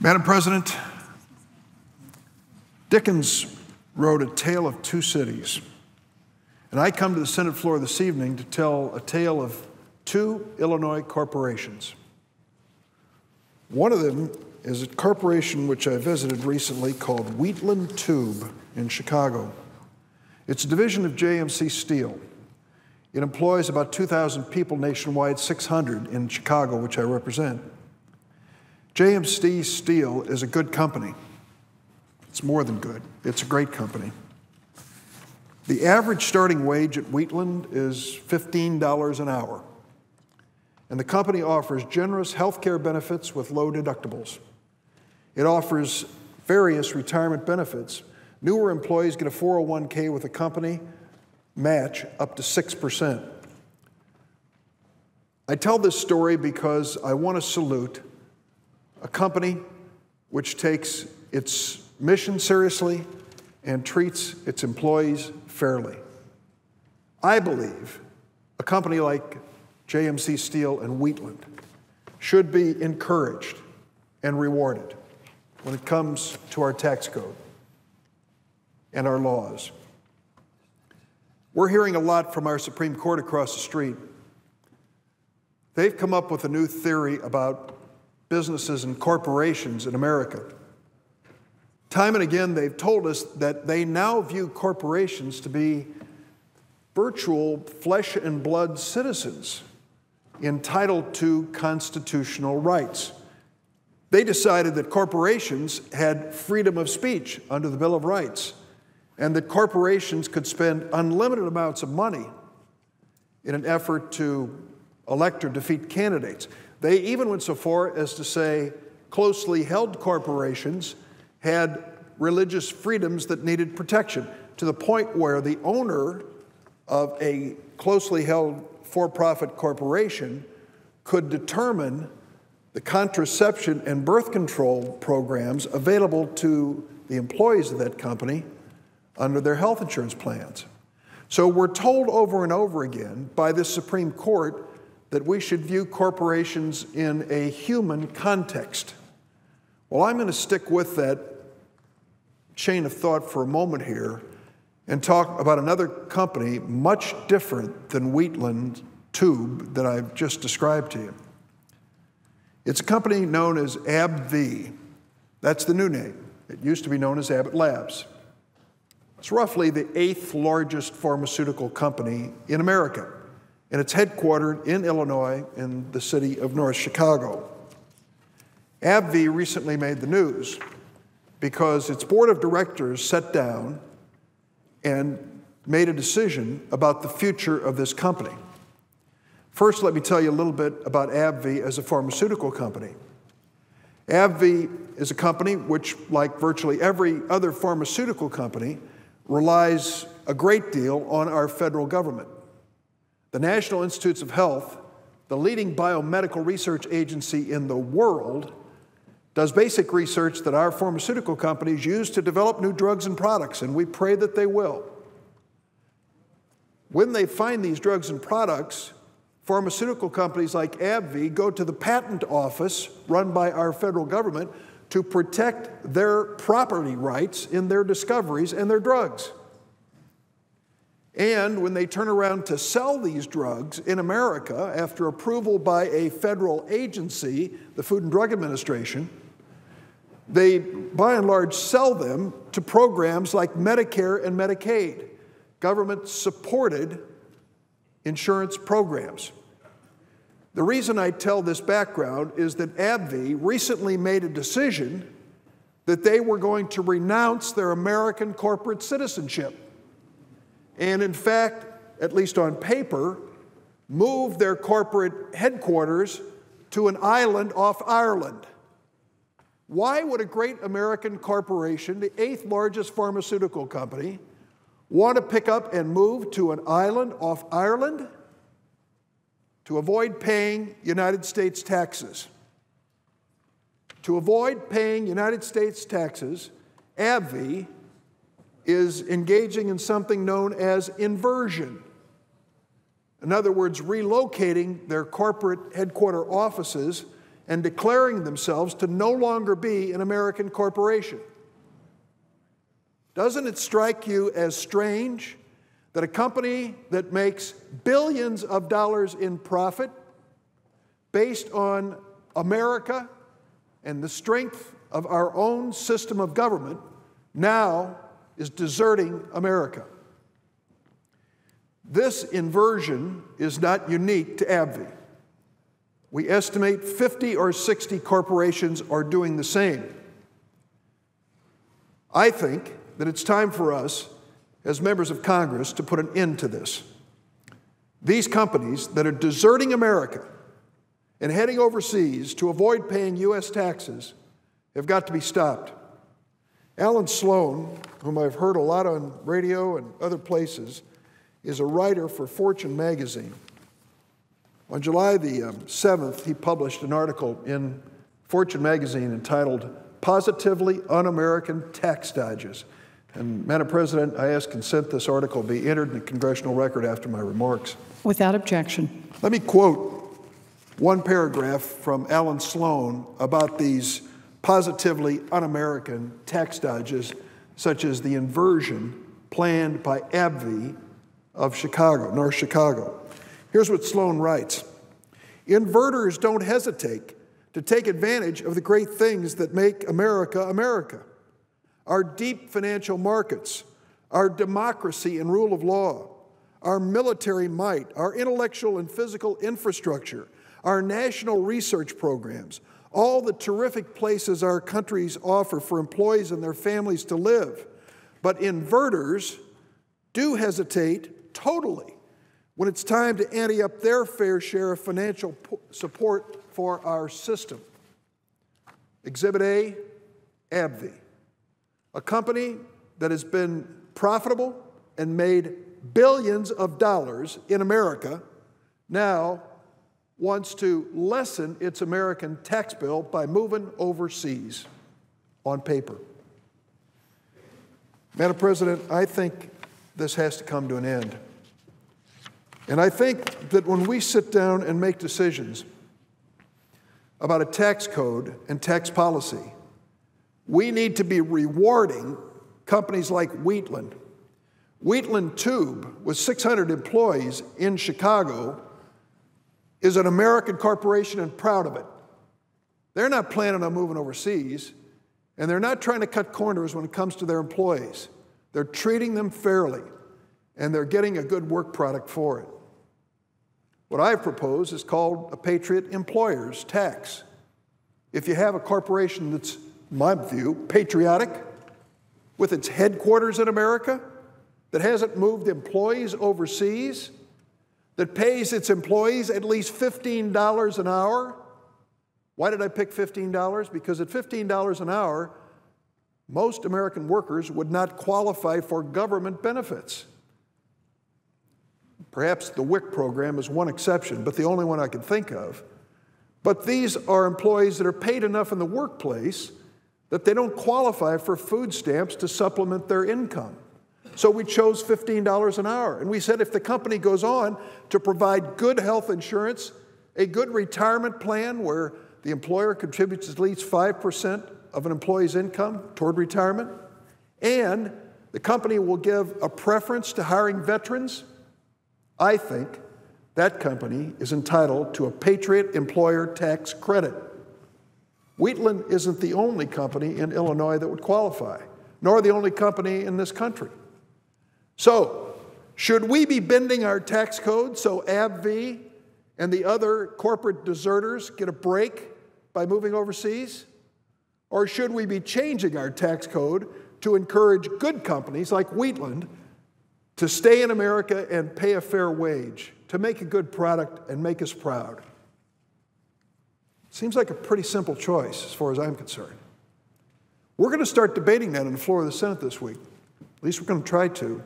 Madam President, Dickens wrote A Tale of Two Cities, and I come to the Senate floor this evening to tell a tale of two Illinois corporations. One of them is a corporation which I visited recently called Wheatland Tube in Chicago. It's a division of JMC Steel. It employs about 2,000 people nationwide, 600 in Chicago, which I represent. JMC Steel is a good company. It's more than good. It's a great company. The average starting wage at Wheatland is $15 an hour. And the company offers generous health care benefits with low deductibles. It offers various retirement benefits. Newer employees get a 401k with a company match up to 6%. I tell this story because I want to salute a company which takes its mission seriously and treats its employees fairly. I believe a company like JMC Steel and Wheatland should be encouraged and rewarded when it comes to our tax code and our laws. We're hearing a lot from our Supreme Court across the street. They've come up with a new theory about businesses and corporations in America. Time and again, they've told us that they now view corporations to be virtual flesh and blood citizens entitled to constitutional rights. They decided that corporations had freedom of speech under the Bill of Rights, and that corporations could spend unlimited amounts of money in an effort to elect or defeat candidates. They even went so far as to say closely held corporations had religious freedoms that needed protection, to the point where the owner of a closely held for-profit corporation could determine the contraception and birth control programs available to the employees of that company under their health insurance plans. So we're told over and over again by this Supreme Court that we should view corporations in a human context. Well, I'm going to stick with that chain of thought for a moment here and talk about another company much different than Wheatland Tube that I've just described to you. It's a company known as AbbVie. That's the new name. It used to be known as Abbott Labs. It's roughly the 8th largest pharmaceutical company in America, and it's headquartered in Illinois in the city of North Chicago. AbbVie recently made the news because its board of directors sat down and made a decision about the future of this company. First, let me tell you a little bit about AbbVie as a pharmaceutical company. AbbVie is a company which, like virtually every other pharmaceutical company, relies a great deal on our federal government. The National Institutes of Health, the leading biomedical research agency in the world, does basic research that our pharmaceutical companies use to develop new drugs and products, and we pray that they will. When they find these drugs and products, pharmaceutical companies like AbbVie go to the patent office run by our federal government to protect their property rights in their discoveries and their drugs. And when they turn around to sell these drugs in America after approval by a federal agency, the Food and Drug Administration, they by and large sell them to programs like Medicare and Medicaid, government-supported insurance programs. The reason I tell this background is that AbbVie recently made a decision that they were going to renounce their American corporate citizenship. And in fact, at least on paper, move their corporate headquarters to an island off Ireland. Why would a great American corporation, the 8th largest pharmaceutical company, want to pick up and move to an island off Ireland? To avoid paying United States taxes. To avoid paying United States taxes, AbbVie is engaging in something known as inversion. In other words, relocating their corporate headquarter offices and declaring themselves to no longer be an American corporation. Doesn't it strike you as strange that a company that makes billions of dollars in profit based on America and the strength of our own system of government now is deserting America? This inversion is not unique to AbbVie. We estimate 50 or 60 corporations are doing the same. I think that it's time for us, as members of Congress, to put an end to this. These companies that are deserting America and heading overseas to avoid paying U.S. taxes have got to be stopped. Alan Sloan, whom I've heard a lot on radio and other places, is a writer for Fortune magazine. On July the 7th, he published an article in Fortune magazine entitled "Positively Un-American Tax Dodges." And, Madam President, I ask consent this article be entered in the congressional record after my remarks. Without objection. Let me quote one paragraph from Alan Sloan about these positively un-American tax dodges, such as the inversion planned by AbbVie of Chicago, North Chicago. Here's what Sloan writes: "Inverters don't hesitate to take advantage of the great things that make America America. Our deep financial markets, our democracy and rule of law, our military might, our intellectual and physical infrastructure, our national research programs, all the terrific places our countries offer for employees and their families to live. But inverters do hesitate totally when it's time to ante up their fair share of financial support for our system." Exhibit A, AbbVie, a company that has been profitable and made billions of dollars in America, now wants to lessen its American tax bill by moving overseas on paper. Madam President, I think this has to come to an end. And I think that when we sit down and make decisions about a tax code and tax policy, we need to be rewarding companies like Wheatland. Wheatland Tube, with 600 employees in Chicago, is an American corporation and proud of it. They're not planning on moving overseas, and they're not trying to cut corners when it comes to their employees. They're treating them fairly, and they're getting a good work product for it. What I've proposed is called a Patriot Employers Tax. If you have a corporation that's, in my view, patriotic, with its headquarters in America, that hasn't moved employees overseas, that pays its employees at least $15 an hour. Why did I pick $15? Because at $15 an hour, most American workers would not qualify for government benefits. Perhaps the WIC program is one exception, but the only one I can think of. But these are employees that are paid enough in the workplace that they don't qualify for food stamps to supplement their income. So we chose $15 an hour. And we said if the company goes on to provide good health insurance, a good retirement plan where the employer contributes at least 5% of an employee's income toward retirement, and the company will give a preference to hiring veterans, I think that company is entitled to a Patriot Employer Tax Credit. Wheatland isn't the only company in Illinois that would qualify, nor the only company in this country. So, should we be bending our tax code so AbbVie and the other corporate deserters get a break by moving overseas? Or should we be changing our tax code to encourage good companies like Wheatland to stay in America and pay a fair wage, to make a good product and make us proud? Seems like a pretty simple choice as far as I'm concerned. We're going to start debating that on the floor of the Senate this week. At least we're going to try to.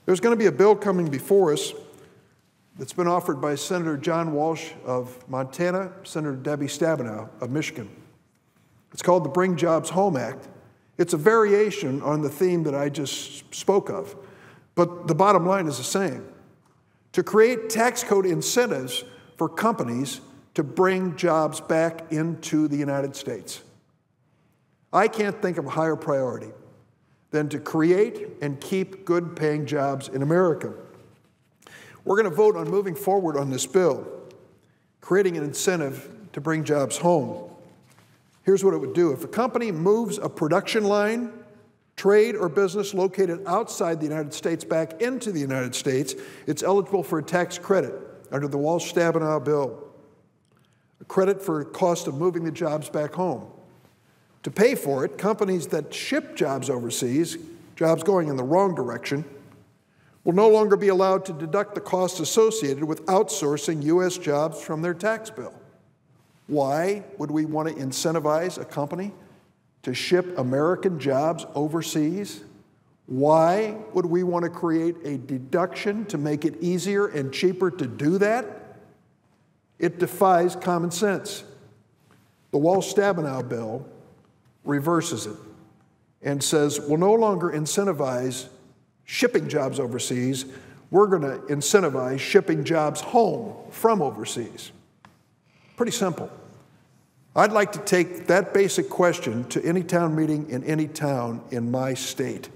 There's going to be a bill coming before us that's been offered by Senator John Walsh of Montana, Senator Debbie Stabenow of Michigan. It's called the Bring Jobs Home Act. It's a variation on the theme that I just spoke of, but the bottom line is the same: to create tax code incentives for companies to bring jobs back into the United States. I can't think of a higher priority than to create and keep good-paying jobs in America. We're going to vote on moving forward on this bill, creating an incentive to bring jobs home. Here's what it would do. If a company moves a production line, trade, or business located outside the United States back into the United States, it's eligible for a tax credit under the Walsh-Stabenow bill, a credit for the cost of moving the jobs back home. To pay for it, companies that ship jobs overseas, jobs going in the wrong direction, will no longer be allowed to deduct the costs associated with outsourcing U.S. jobs from their tax bill. Why would we want to incentivize a company to ship American jobs overseas? Why would we want to create a deduction to make it easier and cheaper to do that? It defies common sense. The Walsh-Stabenow bill reverses it and says we'll no longer incentivize shipping jobs overseas. We're going to incentivize shipping jobs home from overseas. Pretty simple. I'd like to take that basic question to any town meeting in any town in my state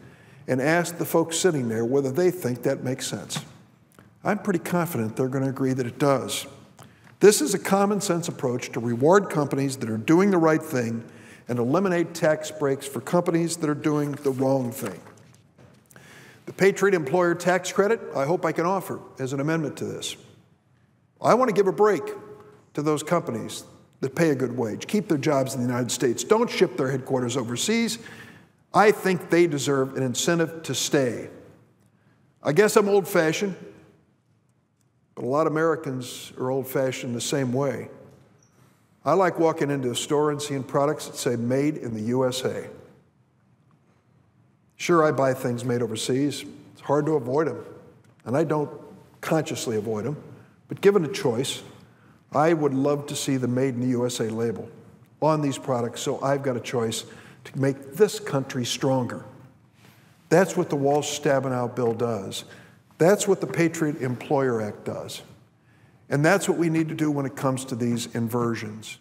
and ask the folks sitting there whether they think that makes sense. I'm pretty confident they're going to agree that it does. This is a common sense approach to reward companies that are doing the right thing and eliminate tax breaks for companies that are doing the wrong thing. The Patriot Employer Tax Credit, I hope I can offer as an amendment to this. I want to give a break to those companies that pay a good wage, keep their jobs in the United States, don't ship their headquarters overseas. I think they deserve an incentive to stay. I guess I'm old-fashioned, but a lot of Americans are old-fashioned the same way. I like walking into a store and seeing products that say made in the USA. Sure, I buy things made overseas. It's hard to avoid them, and I don't consciously avoid them. But given a choice, I would love to see the Made in the USA label on these products, so I've got a choice to make this country stronger. That's what the Walsh-Stabenow bill does. That's what the Patriot Employer Act does. And that's what we need to do when it comes to these inversions.